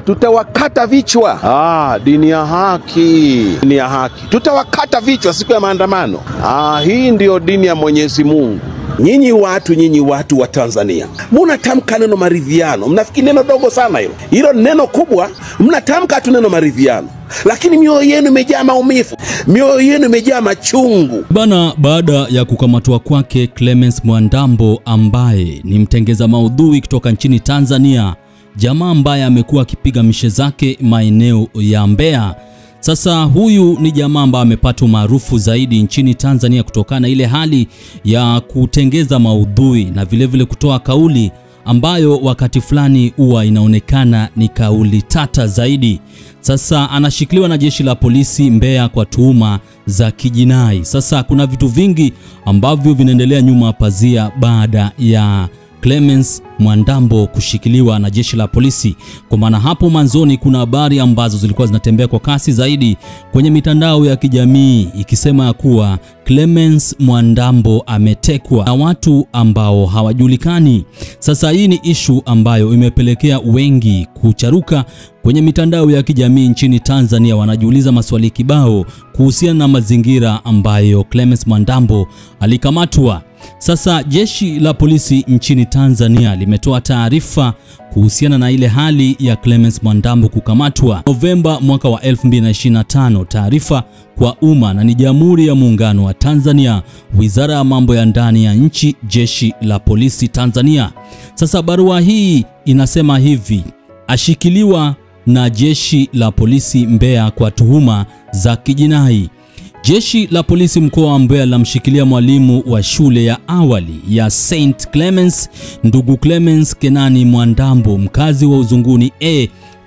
Tutawakata vichwa. Dini ya haki. Dini ya haki. Tutawakata vichwa siku ya maandamano. Hii ndio dini ya Mwenyezi Mungu. Nyinyi watu wa Tanzania, mnatamka neno maridhiano. Mnafikiri neno dogo sana hilo? Hilo neno kubwa. Mnatamka tu neno maridhiano, lakini mioyo yenu imejaa maumivu, mioyo yenu imejaa machungu. Bana, baada ya kukamatwa kwake Clemence Mwandambo ambaye ni mtengeza maudhui kutoka nchini Tanzania, jamaa ambaye amekuwa akipiga mishe zake maeneo ya Mbeya. Sasa huyu ni jamaa ambaye amepata maarufu zaidi nchini Tanzania kutokana na ile hali ya kutengeza maudhui na vile kutoa kauli ambayo wakati fulani huwa inaonekana ni kauli tata zaidi. Sasa anashikiliwa na jeshi la polisi Mbeya kwa tuhuma za kijinai. Sasa kuna vitu vingi ambavyo vinaendelea nyuma pazia baada ya Clemence Mwandambo kushikiliwa na jeshi la polisi. Kwa maana hapo mwanzoni kuna habari ambazo zilikuwa zinatembea kwa kasi zaidi kwenye mitandao ya kijamii ikisema ya kuwa Clemence Mwandambo ametekwa na watu ambao hawajulikani. Sasa hii ni issue ambayo imepelekea wengi kucharuka kwenye mitandao ya kijamii nchini Tanzania. Wanajiuliza maswali kibao kuhusiana na mazingira ambayo Clemence Mwandambo alikamatwa. Sasa jeshi la polisi nchini Tanzania limetoa taarifa kuhusiana na ile hali ya Clemence Mwandambo kukamatwa Novemba mwaka wa 2025. Taarifa kwa umma na ni Jamhuri ya Muungano wa Tanzania, Wizara ya Mambo ya Ndani ya Nchi, Jeshi la Polisi Tanzania. Sasa barua hii inasema hivi: ashikiliwa na jeshi la polisi Mbeya kwa tuhuma za kijinai. Jeshi la polisi mkoa wa Mbeya lamshikilia mwalimu wa shule ya awali ya St. Clemence, ndugu Clemence Kenani Mwandambo, mkazi wa Uzunguni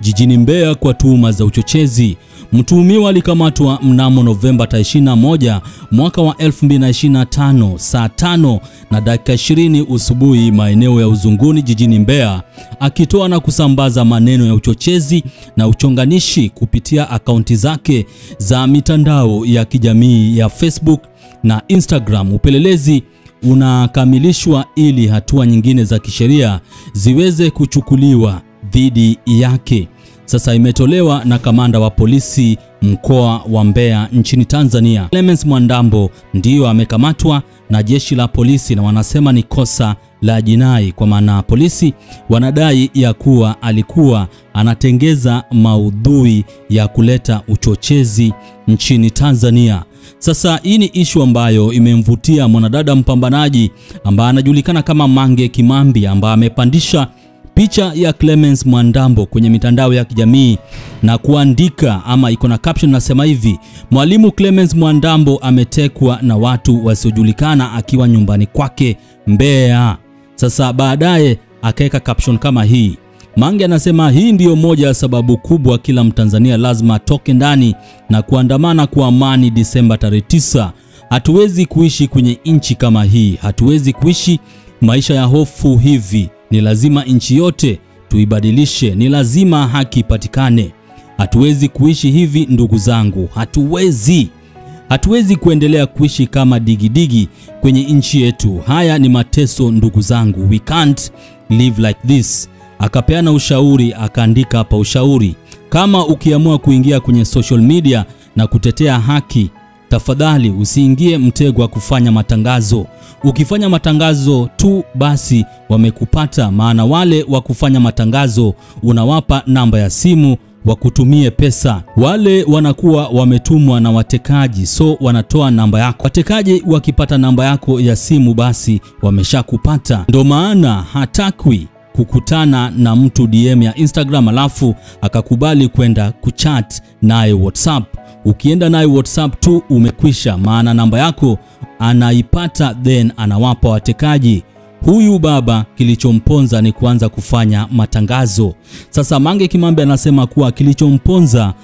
jijini Mbeya kwa tuhuma za uchochezi. Mtuhumiwa alikamatwa mnamo Novemba 21 mwaka wa 2025 saa 5:20 usubuhi maeneo ya Uzunguni jijini Mbeya, akitoa na kusambaza maneno ya uchochezi na uchonganishi kupitia akaunti zake za mitandao ya kijamii ya Facebook na Instagram. Upelelezi unakamilishwa ili hatua nyingine za kisheria ziweze kuchukuliwa dhidi yake. Sasa imetolewa na kamanda wa polisi mkoa wa Mbeya nchini Tanzania. Clemence Mwandambo ndiyo amekamatwa na jeshi la polisi na wanasema ni kosa la jinai, kwa maana polisi wanadai ya kuwa alikuwa anatengeza maudhui ya kuleta uchochezi nchini Tanzania. Sasa hii ni issue ambayo imemvutia mwanadada mpambanaji ambaye anajulikana kama Mange Kimambi, ambaye amepandisha picha ya Clemence Mwandambo kwenye mitandao ya kijamii na kuandika, ama iko na caption nasema hivi: mwalimu Clemence Mwandambo ametekwa na watu wasiojulikana akiwa nyumbani kwake Mbeya. Sasa baadaye akaweka caption kama hii. Mange anasema hii ndiyo moja ya sababu kubwa kila Mtanzania lazima toke ndani na kuandamana kwa amani Disemba 9. Hatuwezi kuishi kwenye nchi kama hii, hatuwezi kuishi maisha ya hofu hivi. Ni lazima nchi yote tuibadilishe, ni lazima haki ipatikane. Hatuwezi kuishi hivi ndugu zangu, hatuwezi kuendelea kuishi kama digidigi kwenye nchi yetu. Haya ni mateso ndugu zangu, we can't live like this. Akapeana ushauri, akaandika hapa ushauri: kama ukiamua kuingia kwenye social media na kutetea haki, tafadhali usiingie mtego wa kufanya matangazo. Ukifanya matangazo tu basi wamekupata, maana wale wa kufanya matangazo unawapa namba ya simu wakutumie pesa. Wale wanakuwa wametumwa na watekaji, so wanatoa namba yako. Watekaji wakipata namba yako ya simu basi wameshakupata. Ndio maana hatakwi kukutana na mtu DM ya Instagram alafu akakubali kwenda kuchat naye WhatsApp. Ukienda naye WhatsApp tu umekwisha, maana namba yako anaipata then anawapa watekaji. Huyu baba kilichomponza ni kuanza kufanya matangazo. Sasa Mange Kimambi anasema kuwa kilichomponza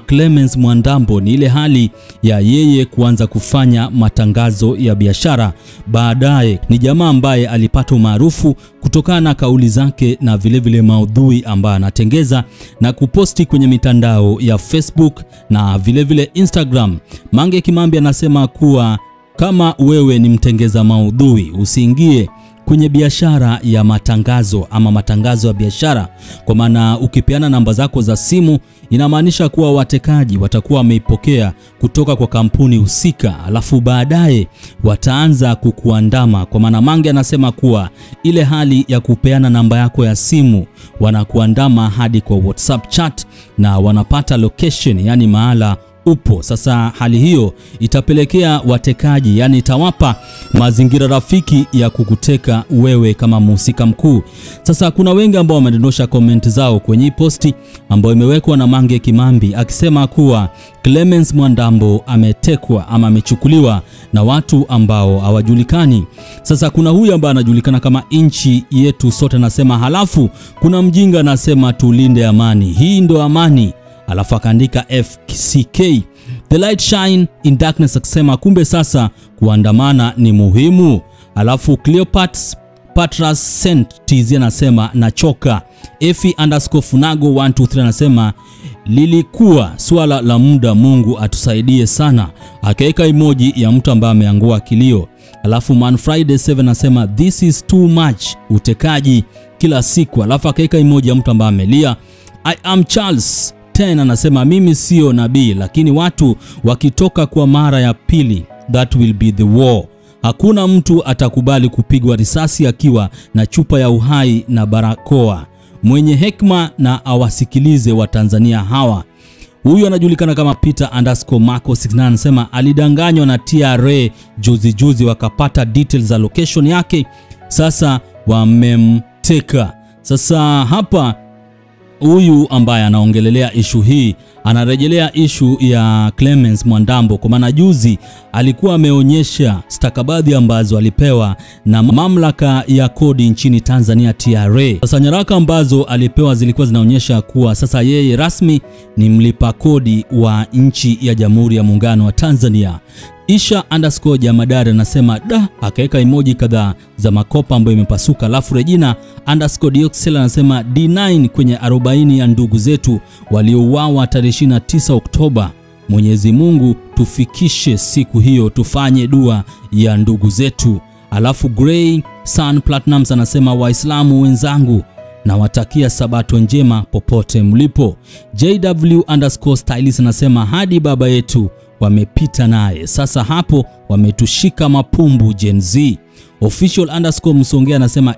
Clemence Mwandambo ni ile hali ya yeye kuanza kufanya matangazo ya biashara. Baadaye ni jamaa ambaye alipata maarufu kutokana na kauli zake na vile maudhui ambayo anatengeza na kuposti kwenye mitandao ya Facebook na vile Instagram. Mange Kimambi anasema kuwa kama wewe ni mtengeza maudhui, usiingie kwenye biashara ya matangazo ama matangazo ya biashara, kwa maana ukipeana namba zako za simu inamaanisha kuwa watekaji watakuwa wameipokea kutoka kwa kampuni husika, alafu baadaye wataanza kukuandama. Kwa maana Mange anasema kuwa ile hali ya kupeana namba yako ya simu, wanakuandama hadi kwa WhatsApp chat na wanapata location, yani mahala upo. Sasa hali hiyo itapelekea watekaji, yani itawapa mazingira rafiki ya kukuteka wewe kama mhusika mkuu. Sasa kuna wengi ambao wamedondosha comment zao kwenye posti ambayo imewekwa na Mange Kimambi akisema kuwa Clemence Mwandambo ametekwa ama amechukuliwa na watu ambao hawajulikani. Sasa kuna huyu ambaye anajulikana kama Inchi Yetu Sote anasema, halafu kuna mjinga anasema tulinde amani, hii ndo amani. Alafu akaandika FCK The Light Shine in Darkness akisema kumbe sasa kuandamana ni muhimu. Alafu Cleopatras Saint TZ anasema nachoka. Efi_Funago 123 anasema lilikuwa swala la muda, Mungu atusaidie sana. Akaweka emoji ya mtu ambaye ameangua kilio. Alafu Man Friday 7 anasema this is too much, utekaji kila siku. Alafu akaweka emoji ya mtu ambaye amelia. I am Charles 10 anasema mimi sio nabii, lakini watu wakitoka kwa mara ya pili, that will be the war. Hakuna mtu atakubali kupigwa risasi akiwa na chupa ya uhai na barakoa. Mwenye hekima na awasikilize wa Tanzania hawa. Huyu anajulikana kama Peter_Marco69 anasema alidanganywa na TRA juzi wakapata details za location yake, sasa wamemteka. Sasa hapa huyu ambaye anaongelelea issue hii anarejelea issue ya Clemence Mwandambo, kwa maana juzi alikuwa ameonyesha stakabadhi ambazo alipewa na mamlaka ya kodi nchini Tanzania TRA. Sasa nyaraka ambazo alipewa zilikuwa zinaonyesha kuwa sasa yeye rasmi ni mlipa kodi wa nchi ya Jamhuri ya Muungano wa Tanzania. Isha_Jamadari anasema da, akaweka emoji kadhaa za makopa ambayo imepasuka. Alafu Regina_Dioxel anasema D9 kwenye 40 ya ndugu zetu waliouawa tarehe 29 Oktoba. Mwenyezi Mungu tufikishe siku hiyo, tufanye dua ya ndugu zetu. Alafu Grey Sun Platinums anasema Waislamu wenzangu na watakia sabato njema popote mlipo. JW_Stylist anasema hadi baba yetu wamepita naye, sasa hapo wametushika mapumbu Gen Z. Official_Msongea anasema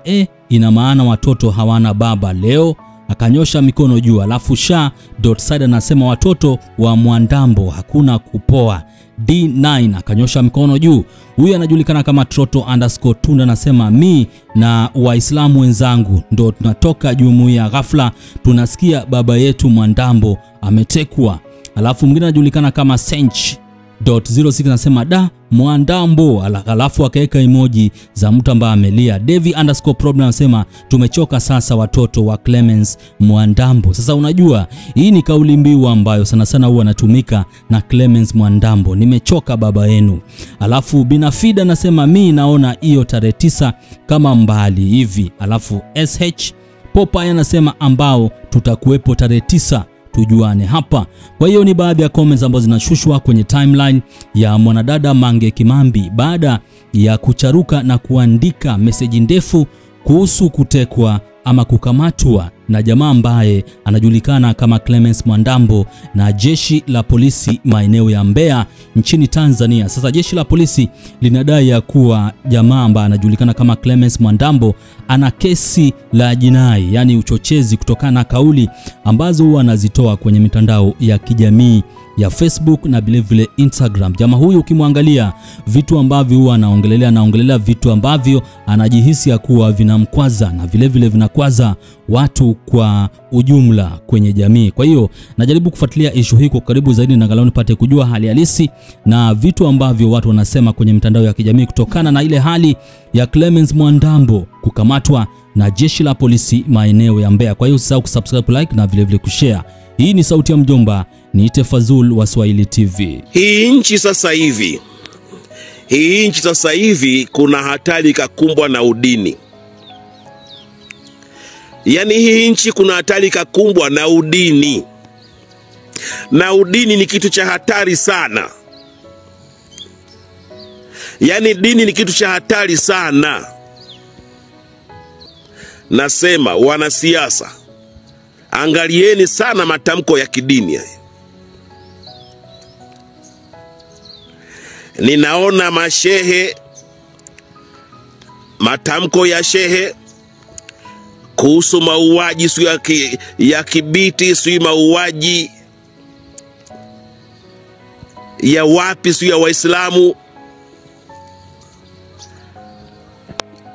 ina maana watoto hawana baba leo, akanyosha mikono juu. Alafu Sha.side anasema watoto wa Mwandambo hakuna kupoa. D9 akanyosha mikono juu. Huyu anajulikana kama Troto_Tunda anasema mi na Waislamu wenzangu ndo tunatoka jumuiya, ghafla tunasikia baba yetu Mwandambo ametekwa. Alafu mwingine anajulikana kama Sench.06 anasema da Mwandambo, alafu akaweka emoji za mtu ambaye amelia. Devi_problem anasema tumechoka sasa watoto wa Clemence Mwandambo. Sasa unajua hii ni kauli mbiu ambayo sana sana huwa anatumika na Clemence Mwandambo, nimechoka baba yenu. Alafu Binafida anasema mi naona hiyo tarehe 9 kama mbali hivi. Alafu SH Popeye anasema ambao tutakuwepo tarehe 9 tujuane hapa. Kwa hiyo ni baadhi ya comments ambazo zinashushwa kwenye timeline ya mwanadada Mange Kimambi baada ya kucharuka na kuandika message ndefu kuhusu kutekwa ama kukamatwa na jamaa ambaye anajulikana kama Clemence Mwandambo na jeshi la polisi maeneo ya Mbeya nchini Tanzania. Sasa jeshi la polisi linadai ya kuwa jamaa ambaye anajulikana kama Clemence Mwandambo ana kesi la jinai, yani uchochezi, kutokana na kauli ambazo huwa anazitoa kwenye mitandao ya kijamii ya Facebook na vile Instagram. Jamaa huyu ukimwangalia vitu ambavyo huwa anaongelea vitu ambavyo anajihisi ya kuwa vinamkwaza na vile vinakwaza watu kwa ujumla kwenye jamii. Kwa hiyo najaribu kufuatilia issue hii kwa karibu zaidi na angalau nipate kujua hali halisi na vitu ambavyo watu wanasema kwenye mitandao ya kijamii kutokana na ile hali ya Clemence Mwandambo kukamatwa na jeshi la polisi maeneo ya Mbeya. Kwa hiyo usisahau kusubscribe, like na vile kushare. Hii ni Sauti ya Mjomba, niite Fazul wa Swahili TV. Hii nchi sasa hivi kuna hatari kakumbwa na udini. Yani hii nchi kuna hatari kakumbwa na udini. Na udini ni kitu cha hatari sana. Yani dini ni kitu cha hatari sana. nasema wanasiasa, angalieni sana matamko ya kidini. Ninaona mashehe, matamko ya shehe kuhusu mauaji ya Kibiti, sio mauaji ya wapi, sio ya Waislamu.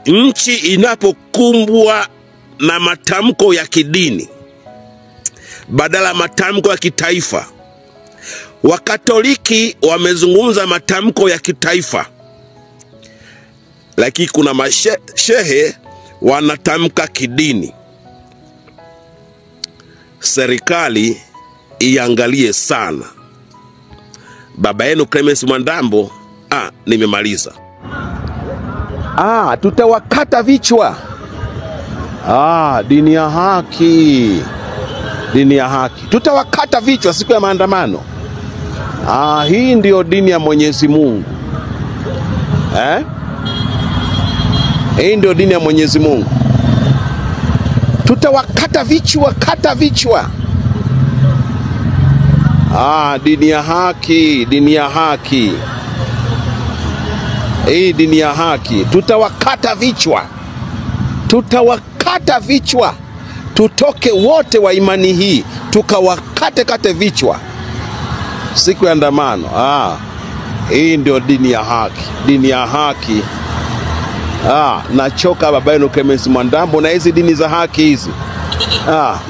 Nchi inapokumbwa na matamko ya kidini badala matamko ya kitaifa, Wakatoliki wamezungumza matamko ya kitaifa, lakini kuna mashehe wanatamka kidini. Serikali iangalie sana. Baba yenu Clemence Mwandambo, nimemaliza. Tutawakata vichwa. Dini ya haki. Dini ya haki. Tutawakata vichwa siku ya maandamano. Hii ndio dini ya Mwenyezi Mungu. Hii ndio dini ya Mwenyezi Mungu. Tutawakata vichwa, kata vichwa. Dini ya haki, dini ya haki. Hii dini ya haki. Tutawakata vichwa. Tutawakata vichwa. Tutoke wote wa imani hii, tukawakate vichwa siku ya andamano. Hii ndio dini ya haki. Dini ya haki. Nachoka baba yenu Clemence Mwandambo na hizi dini za haki hizi.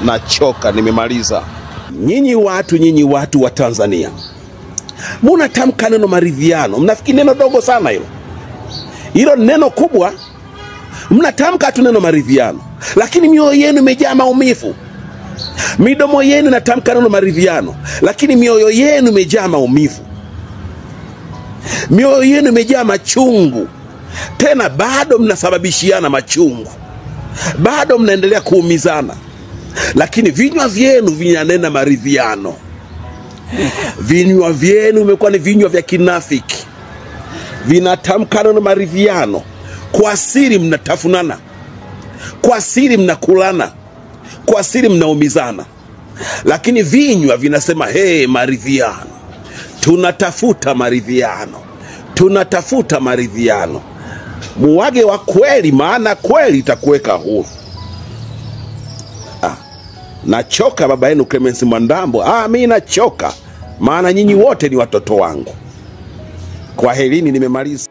Nachoka, nimemaliza. Nyinyi watu wa Tanzania, mnatamka neno maridhiano, mnafikiri neno dogo sana hilo? Hilo neno kubwa. Mnatamka tu neno maridhiano, lakini mioyo yenu imejaa maumivu. Midomo yenu inatamka neno maridhiano, lakini mioyo yenu imejaa maumivu. Mioyo yenu imejaa machungu. Tena bado mnasababishiana machungu. Bado mnaendelea kuumizana. Lakini vinywa vyenu vinanena maridhiano. Vinywa vyenu vimekuwa ni vinywa vya kinafiki. Vinatamka neno maridhiano. Kwa siri mnatafunana. Kwa siri mnakulana. Kwa siri mnaumizana. Lakini vinywa vinasema maridhiano. Tunatafuta maridhiano. Tunatafuta maridhiano. Muwage wa kweli, maana kweli itakuweka huru. Nachoka baba yenu Clemence Mwandambo. Mimi nachoka, maana nyinyi wote ni watoto wangu. Kwa helini, nimemaliza.